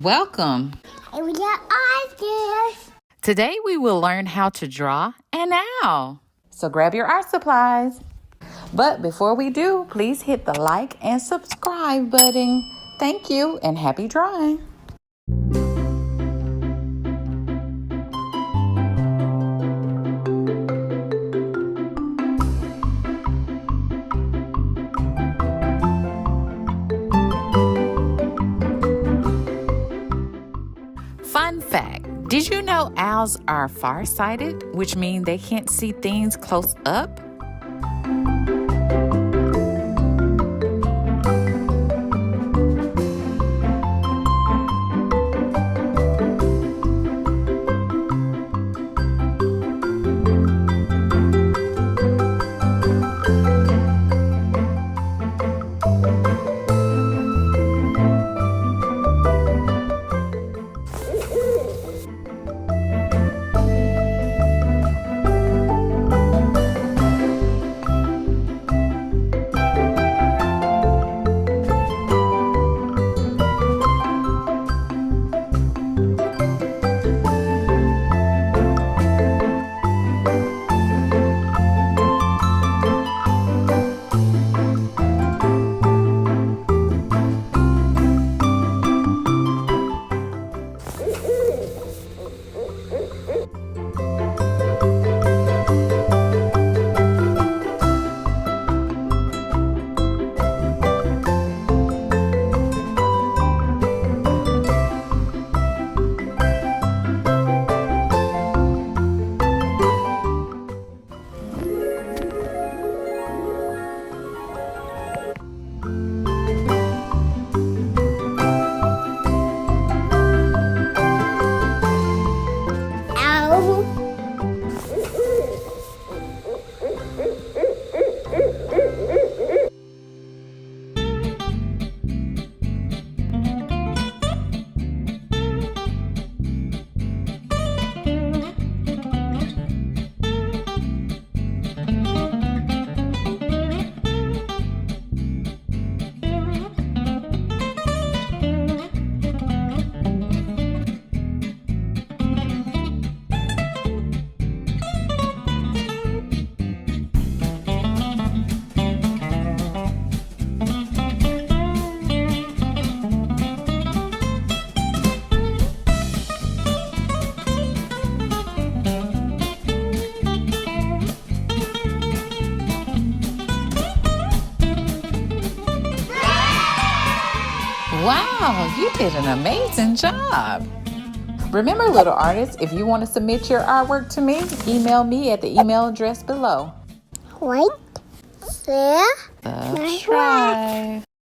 Welcome. We got ideas. Today we will learn how to draw an owl. So grab your art supplies. But before we do, please hit the like and subscribe button. Thank you and happy drawing. Fun fact, did you know owls are farsighted, which means they can't see things close up? Owl. Wow, you did an amazing job. Remember, little artists, if you want to submit your artwork to me, email me at the email address below. Like, share, Subscribe.